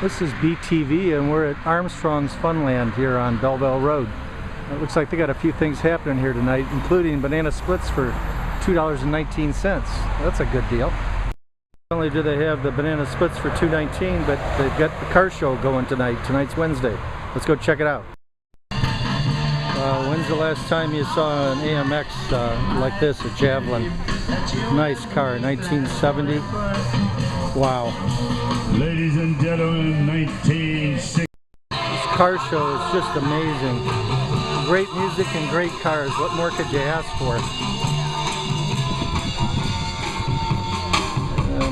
This is BTV and we're at Armstrong's Funland here on Belleville Road. It looks like they got a few things happening here tonight, including banana splits for $2.19. That's a good deal. Not only do they have the banana splits for $2.19, but they've got the car show going tonight. Tonight's Wednesday. Let's go check it out. When's the last time you saw an AMX like this, a Javelin? Nice car, 1970. Wow. Ladies and gentlemen, 1960. This car show is just amazing. Great music and great cars. What more could you ask for?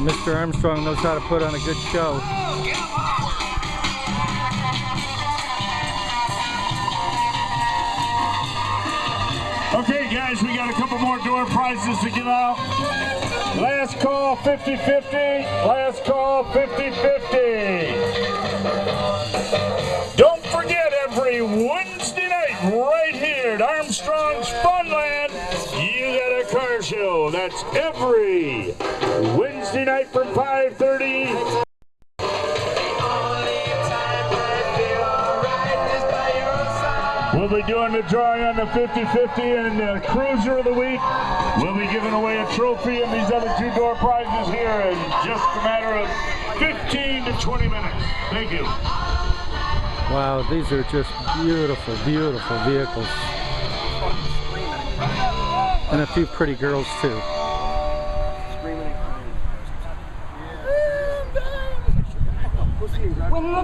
Mr. Armstrong knows how to put on a good show. Okay guys, we got a couple more door prizes to give out. Last call 50-50, last call 50-50. Don't forget, every Wednesday night right here at Armstrong's Funland, you got a car show. That's every Wednesday night from 5:30. We'll be doing the drawing on the 50-50 and the Cruiser of the Week. We'll be giving away a trophy and these other two door prizes here in just a matter of 15 to 20 minutes. Thank you. Wow, these are just beautiful, beautiful vehicles. And a few pretty girls too. When the